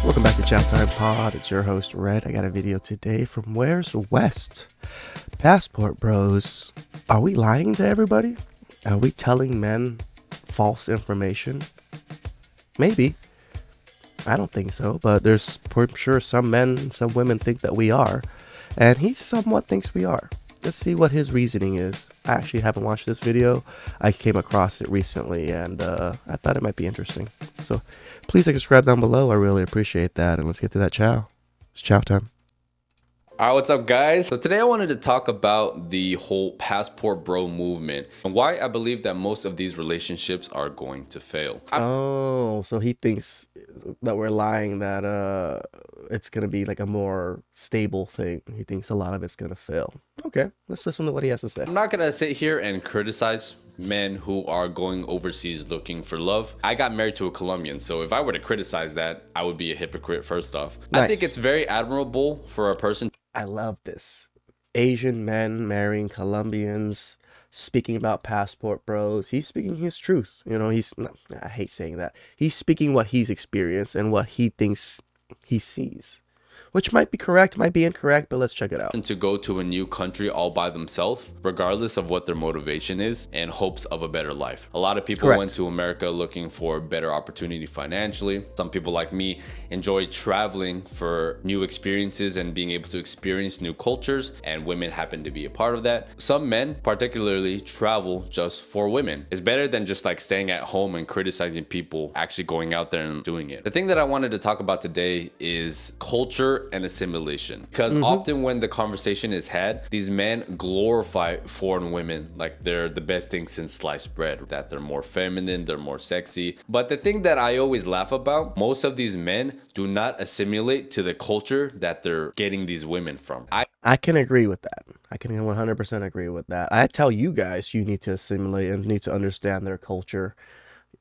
Welcome back to Chia Time Pod. It's your host, Red. I got a video today from Where's West? Passport bros. Are we lying to everybody? Are we telling men false information? Maybe. I don't think so, but I'm sure some men and some women think that we are. And he somewhat thinks we are. Let's see what his reasoning is. I actually haven't watched this video. I came across it recently and I thought it might be interesting. So please subscribe down below. I really appreciate that. And let's get to that chow. It's chow time. Alright, what's up guys? So today I wanted to talk about the whole passport bro movement and why I believe that most of these relationships are going to fail. Oh, so he thinks that we're lying, that it's going to be like a more stable thing. He thinks a lot of it's going to fail. Okay, let's listen to what he has to say. I'm not going to sit here and criticize men who are going overseas looking for love. I got married to a Colombian, so if I were to criticize that, I would be a hypocrite first off. Nice. I think it's very admirable for a person. I love this. Asian men marrying Colombians, speaking about passport bros. He's speaking his truth. You know, I hate saying that. He's speaking what he's experienced and what he thinks he sees. Which might be correct, might be incorrect, but let's check it out. To go to a new country all by themselves, regardless of what their motivation is, in hopes of a better life. A lot of people went to America looking for better opportunity financially. Some people like me enjoy traveling for new experiences and being able to experience new cultures, and women happen to be a part of that. Some men particularly travel just for women. It's better than just like staying at home and criticizing people actually going out there and doing it. The thing that I wanted to talk about today is culture and assimilation, because often when the conversation is had, these men glorify foreign women like they're the best thing since sliced bread, that they're more feminine, they're more sexy. But the thing that I always laugh about, most of these men do not assimilate to the culture that they're getting these women from. I can agree with that. I can 100% agree with that. I tell you guys, you need to assimilate and need to understand their culture.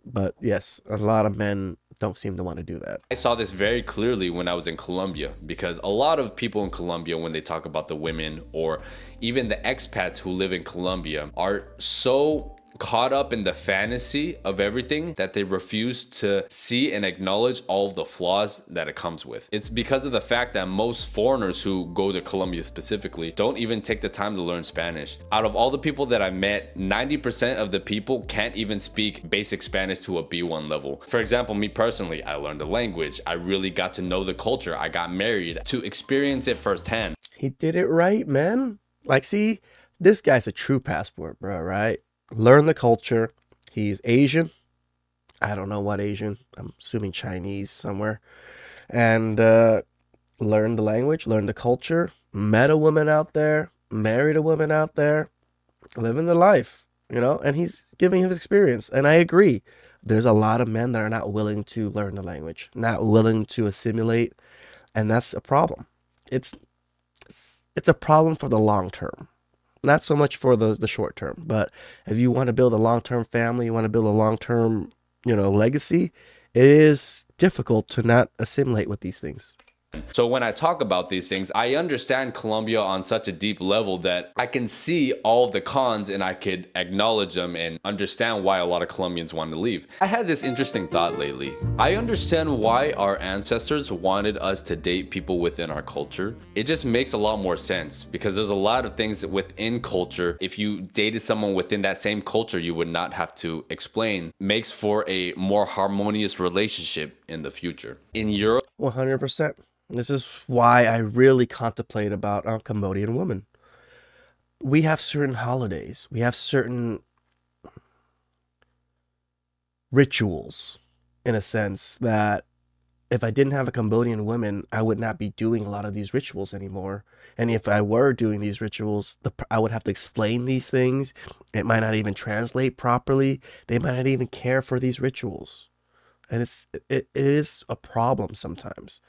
But yes, a lot of men don't seem to want to do that. I saw this very clearly when I was in Colombia, because a lot of people in Colombia, when they talk about the women or even the expats who live in Colombia, are so caught up in the fantasy of everything that they refuse to see and acknowledge all of the flaws that it comes with. It's because of the fact that most foreigners who go to Colombia specifically don't even take the time to learn Spanish. Out of all the people that I met, 90% of the people can't even speak basic Spanish to a B1 level. For example, me personally, I learned the language. I really got to know the culture. I got married to experience it firsthand. He did it right, man. Like, see, this guy's a true passport, bro, right? Learn the culture. He's Asian. I don't know what Asian. I'm assuming Chinese somewhere. And learn the language, learn the culture, met a woman out there, married a woman out there, living the life, you know, and he's giving his experience. And I agree. There's a lot of men that are not willing to learn the language, not willing to assimilate. And that's a problem. It's a problem for the long term. Not so much for the short term, but if you want to build a long-term family, you want to build a long-term, legacy, it is difficult to not assimilate with these things. So when I talk about these things, I understand Colombia on such a deep level that I can see all of the cons and I could acknowledge them and understand why a lot of Colombians want to leave. I had this interesting thought lately. I understand why our ancestors wanted us to date people within our culture. It just makes a lot more sense because there's a lot of things within culture. If you dated someone within that same culture, you would not have to explain. Makes for a more harmonious relationship in the future. In Europe, 100%. This is why I really contemplate about a Cambodian woman. We have certain holidays. We have certain rituals, in a sense, that if I didn't have a Cambodian woman, I would not be doing a lot of these rituals anymore. And if I were doing these rituals, I would have to explain these things. It might not even translate properly. They might not even care for these rituals. And it is a problem sometimes.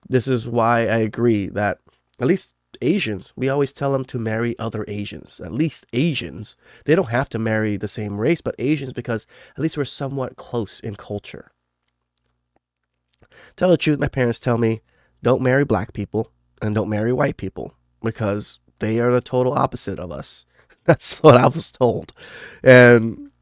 This is why I agree that at least Asians, we always tell them to marry other Asians. At least Asians. They don't have to marry the same race, but Asians, because at least we're somewhat close in culture. Tell the truth, my parents tell me, don't marry black people and don't marry white people because they are the total opposite of us. That's what I was told. And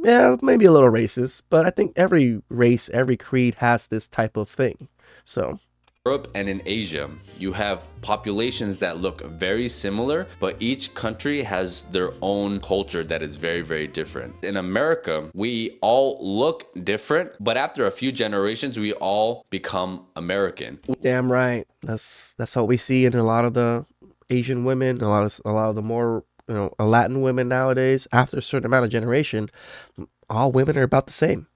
Yeah, maybe a little racist, but I think every race, every creed has this type of thing. So, Europe and in Asia, you have populations that look very similar, but each country has their own culture that is very, very different. In America, we all look different, but after a few generations, we all become American. damn right. That's what we see in a lot of the Asian women, a lot of the more, Latin women nowadays. After a certain amount of generation, all women are about the same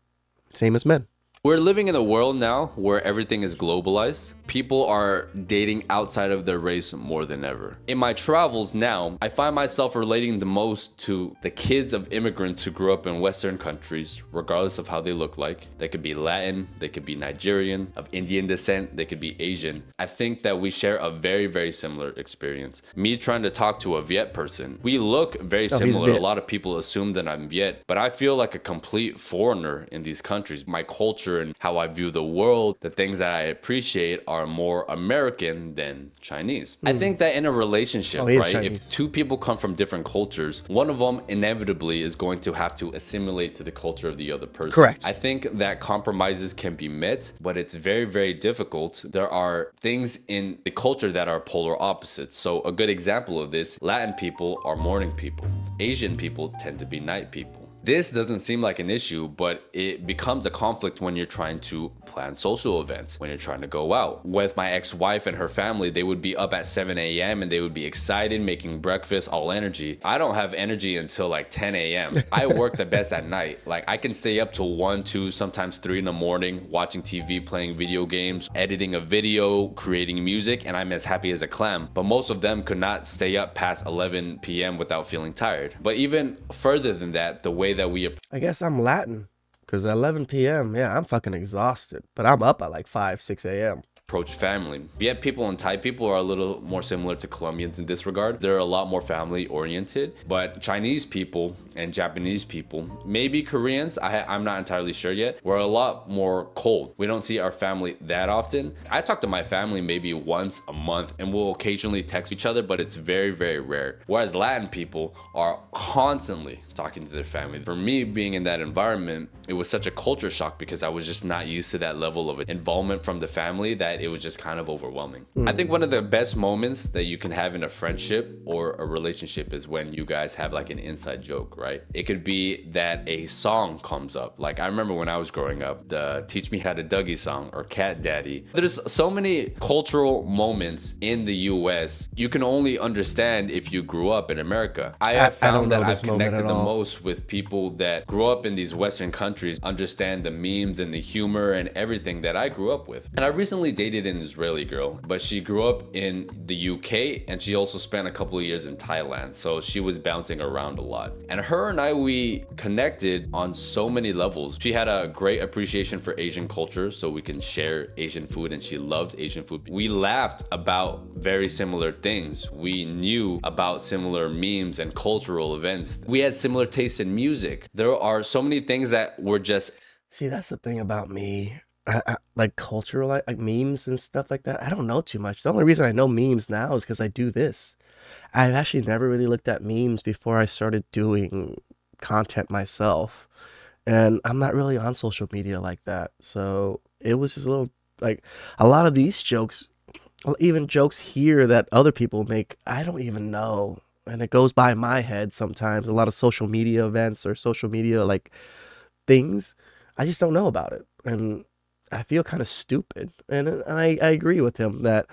as men. We're living in a world now where everything is globalized. People are dating outside of their race more than ever. In my travels now, I find myself relating the most to the kids of immigrants who grew up in Western countries, regardless of how they look like. They could be Latin, they could be Nigerian, of Indian descent, they could be Asian. I think that we share a very, very similar experience. Me trying to talk to a Viet person, we look very similar. A lot of people assume that I'm Viet, but I feel like a complete foreigner in these countries. My culture and how I view the world, the things that I appreciate are more American than Chinese. I think that in a relationship, right, if two people come from different cultures, one of them inevitably is going to have to assimilate to the culture of the other person. Correct. I think that compromises can be met, but it's very, very difficult. There are things in the culture that are polar opposites. So a good example of this, Latin people are morning people. Asian people tend to be night people. This doesn't seem like an issue, but it becomes a conflict when you're trying to plan social events, when you're trying to go out. With my ex-wife and her family, they would be up at 7 a.m. and they would be excited, making breakfast, all energy. I don't have energy until like 10 a.m. I work the best at night. Like I can stay up till 1, 2, sometimes 3 in the morning, watching TV, playing video games, editing a video, creating music, and I'm as happy as a clam. But most of them could not stay up past 11 p.m. without feeling tired. But even further than that, the way that I guess I'm Latin because at 11 p.m. yeah, I'm fucking exhausted, but I'm up at like 5, 6 a.m. approach family. Viet people and Thai people are a little more similar to Colombians in this regard. They're a lot more family oriented, but Chinese people and Japanese people, maybe Koreans, I'm not entirely sure yet, we're a lot more cold. We don't see our family that often. I talk to my family maybe once a month and we'll occasionally text each other, but it's very, very rare. Whereas Latin people are constantly talking to their family. For me, being in that environment, it was such a culture shock because I was just not used to that level of involvement from the family that it was just kind of overwhelming. I think one of the best moments that you can have in a friendship or a relationship is when you guys have like an inside joke, right? It could be that a song comes up. Like I remember when I was growing up, the Teach Me How to Dougie song or Cat Daddy. There's so many cultural moments in the US you can only understand if you grew up in America. I have found that I've connected the most with people that grew up in these Western countries, understand the memes and the humor and everything that I grew up with. And I recently dated an Israeli girl, but she grew up in the UK and she also spent a couple of years in Thailand. So she was bouncing around a lot. And her and I, we connected on so many levels. She had a great appreciation for Asian culture, so we can share Asian food, and she loved Asian food. We laughed about very similar things. We knew about similar memes and cultural events. We had similar tastes in music. There are so many things that were just... See, that's the thing about me. Like cultural, like memes and stuff like that. I don't know too much. The only reason I know memes now is because I do this. I've actually never really looked at memes before I started doing content myself. And I'm not really on social media like that. So it was just a little like a lot of these jokes, even jokes here that other people make, I don't even know. And it goes by my head sometimes. A lot of social media events or social media like things, I just don't know about it. And I feel kind of stupid. And I agree with him that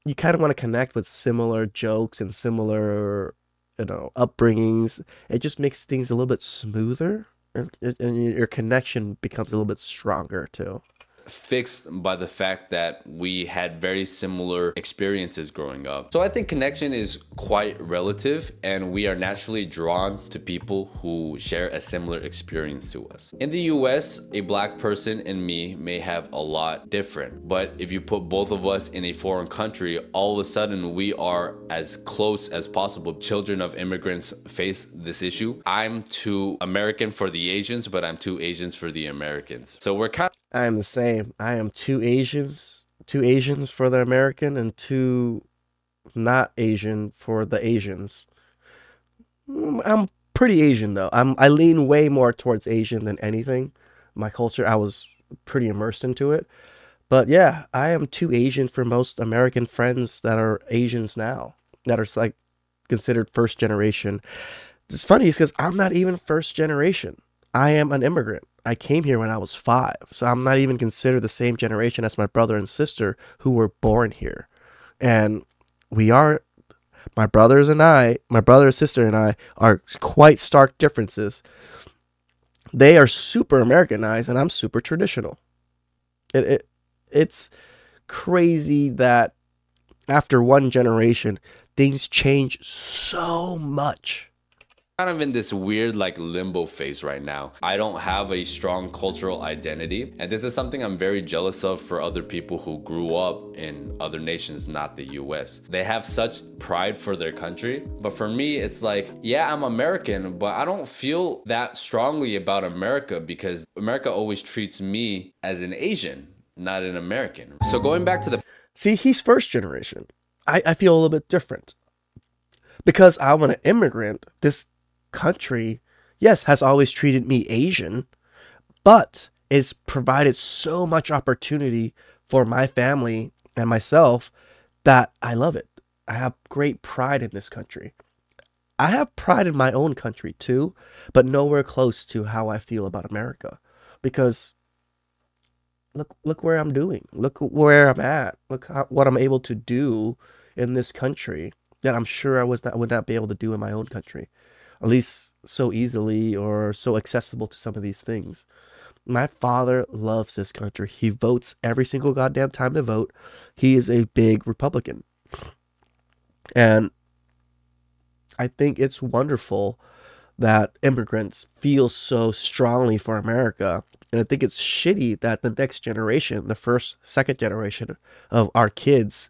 you kind of want to connect with similar jokes and similar, upbringings. It just makes things a little bit smoother, and your connection becomes a little bit stronger too. Fixed by the fact that we had very similar experiences growing up. So I think connection is quite relative, and we are naturally drawn to people who share a similar experience to us. In the US, a black person and me may have a lot different, but if you put both of us in a foreign country, all of a sudden we are as close as possible. Children of immigrants face this issue. I'm too American for the Asians, but I'm too Asians for the Americans. So we're kind of... I am the same. I am two Asians for the American and two not Asian for the Asians. I'm pretty Asian though. I lean way more towards Asian than anything. My culture, I was pretty immersed into it. But yeah, I am too Asian for most American friends that are Asians now, that are like considered first generation. It's funny because I'm not even first generation. I am an immigrant. I came here when I was 5, so I'm not even considered the same generation as my brother and sister who were born here. And we are, my brothers and I, my brother and sister and I are quite stark differences. They are super Americanized and I'm super traditional. It's crazy that after one generation, things change so much. Kind of in this weird like limbo phase right now. I don't have a strong cultural identity, and this is something I'm very jealous of for other people who grew up in other nations, not the US. They have such pride for their country, but for me it's like, yeah, I'm American, but I don't feel that strongly about America because America always treats me as an Asian, not an American. So going back to the See, he's first generation. I feel a little bit different because I'm an immigrant. This country, yes, has always treated me Asian, but it's provided so much opportunity for my family and myself that I love it. I have great pride in this country. I have pride in my own country too, but nowhere close to how I feel about America. Because look where I'm doing. Look where I'm at. Look what I'm able to do in this country that I'm sure would not be able to do in my own country, at least so easily or so accessible to some of these things. My father loves this country. He votes every single goddamn time to vote. He is a big Republican. And I think it's wonderful that immigrants feel so strongly for America. And I think it's shitty that the next generation, the first, second generation of our kids,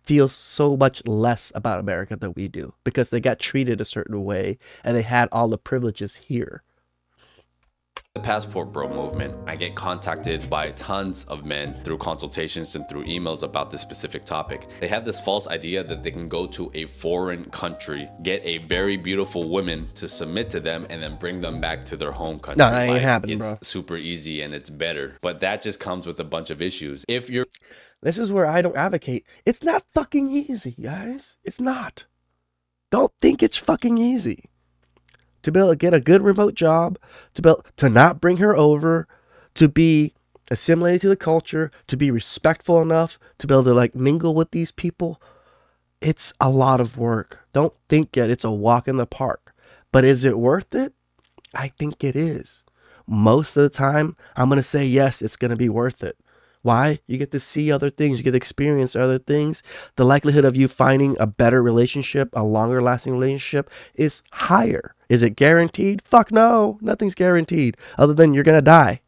feels so much less about America than we do because they got treated a certain way and they had all the privileges here. The passport bro movement, I get contacted by tons of men through consultations and through emails about this specific topic. They have this false idea that they can go to a foreign country, get a very beautiful woman to submit to them, and then bring them back to their home country. No, that ain't happening, bro. It's super easy and it's better, but that just comes with a bunch of issues. This is where I don't advocate. It's not fucking easy, guys. It's not. Don't think it's fucking easy. To be able to get a good remote job, to not bring her over, to be assimilated to the culture, to be respectful enough, to be able to like mingle with these people. It's a lot of work. Don't think that it's a walk in the park. But is it worth it? I think it is. Most of the time, I'm going to say yes, it's going to be worth it. Why? You get to see other things. You get to experience other things. The likelihood of you finding a better relationship, a longer lasting relationship is higher. Is it guaranteed? Fuck no. Nothing's guaranteed other than you're going to die.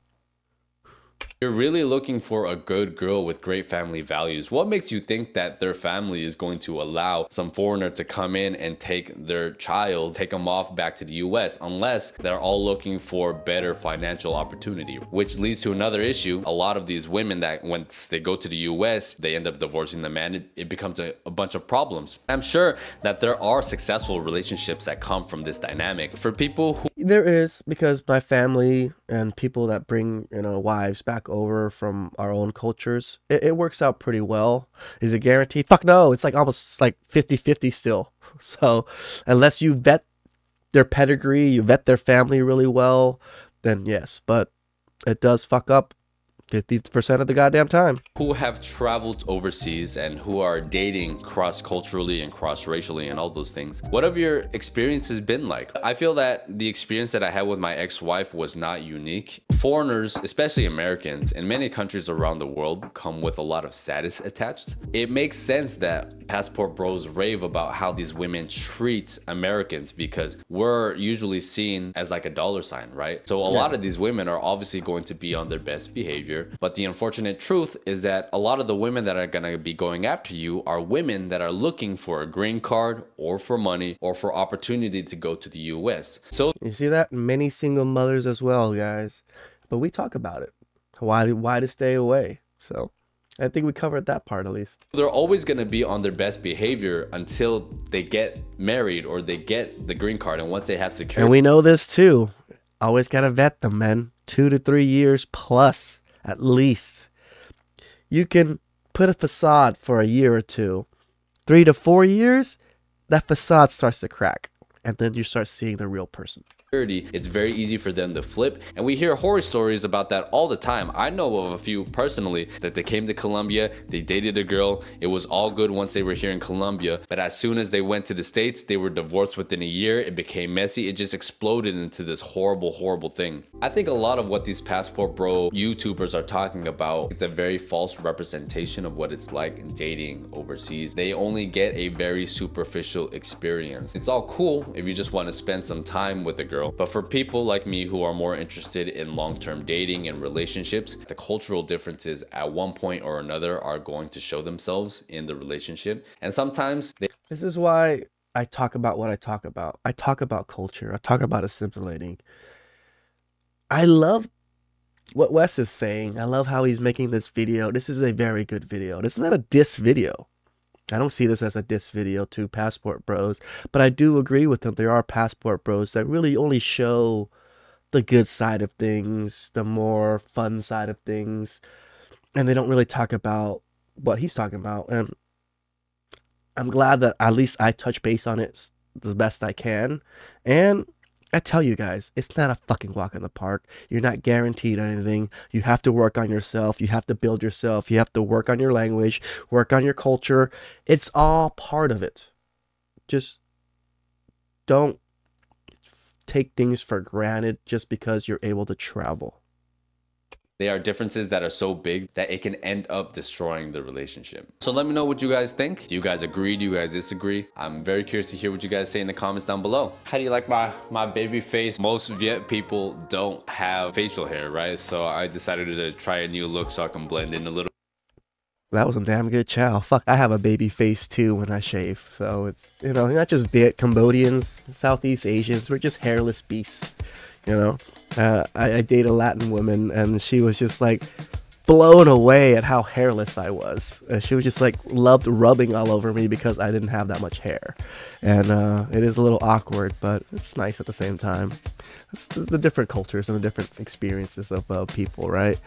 You're really looking for a good girl with great family values. What makes you think that their family is going to allow some foreigner to come in and take their child, take them off back to the US, unless they're all looking for better financial opportunity? Which leads to another issue. A lot of these women that once they go to the US, they end up divorcing the man. It becomes a bunch of problems. I'm sure that there are successful relationships that come from this dynamic. For people who... There is, because my family and people that bring, wives back over from our own cultures, it works out pretty well. Is it guaranteed? Fuck no. It's like almost like 50-50 still. So unless you vet their pedigree, you vet their family really well, then yes. But it does fuck up 50% of the goddamn time. Who have traveled overseas and who are dating cross-culturally and cross-racially and all those things. What have your experiences been like? I feel that the experience that I had with my ex-wife was not unique. Foreigners, especially Americans, in many countries around the world come with a lot of status attached. It makes sense that passport bros rave about how these women treat Americans because we're usually seen as like a dollar sign, right? So a lot of these women are obviously going to be on their best behavior. But the unfortunate truth is that a lot of the women that are going to be going after you are women that are looking for a green card or for money or for opportunity to go to the US. So you see that? Many single mothers as well, guys. But we talk about it. Why to stay away. So I think we covered that part at least. They're always going to be on their best behavior until they get married or they get the green card. And once they have security. And we know this too. Always got to vet them, man. 2 to 3 years plus, at least. You can put a facade for a year or two. 3 to 4 years, that facade starts to crack. And then you start seeing the real person. It's very easy for them to flip, and we hear horror stories about that all the time. I know of a few personally that they came to Colombia, they dated a girl, it was all good once they were here in Colombia, but as soon as they went to the States, they were divorced within a year. It became messy. It just exploded into this horrible thing. I think a lot of what these passport bro YouTubers are talking about, it's a very false representation of what it's like dating overseas. They only get a very superficial experience. It's all cool if you just want to spend some time with a girl, but for people like me who are more interested in long-term dating and relationships, the cultural differences at one point or another are going to show themselves in the relationship. And sometimes this is why I talk about what I talk about. I talk about culture. I talk about assimilating. I love what Wes is saying. I love how he's making this video. This is a very good video. This is not a diss video. I don't see this as a diss video to passport bros, but I do agree with them. There are passport bros that really only show the good side of things, the more fun side of things, and they don't really talk about what he's talking about. And I'm glad that at least I touch base on it the best I can. And I tell you guys, it's not a fucking walk in the park. You're not guaranteed anything. You have to work on yourself. You have to build yourself. You have to work on your language, work on your culture. It's all part of it. Just don't take things for granted just because you're able to travel. they are differences that are so big that it can end up destroying the relationship. So let me know what you guys think. Do you guys agree? Do you guys disagree? I'm very curious to hear what you guys say in the comments down below. How do you like my baby face? Most Viet people don't have facial hair, right? So I decided to try a new look so I can blend in a little. That was a damn good chow. Fuck, I have a baby face too when I shave. So it's, you know, not just Viet, Cambodians, Southeast Asians, we're just hairless beasts, you know. I date a Latin woman and she was just like blown away at how hairless I was. She was just like loved rubbing all over me because I didn't have that much hair. And it is a little awkward, but it's nice at the same time. It's the different cultures and the different experiences of people, right?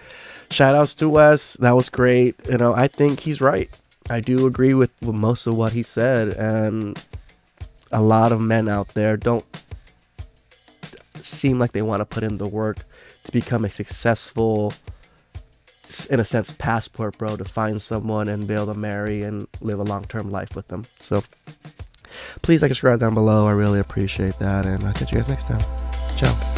Shout outs to Wes. That was great. You know, I think he's right. I do agree with most of what he said. And a lot of men out there don't seem like they want to put in the work to become a successful, in a sense, passport bro, to find someone and be able to marry and live a long-term life with them. So please like and subscribe down below. I really appreciate that. And I'll catch you guys next time. Ciao.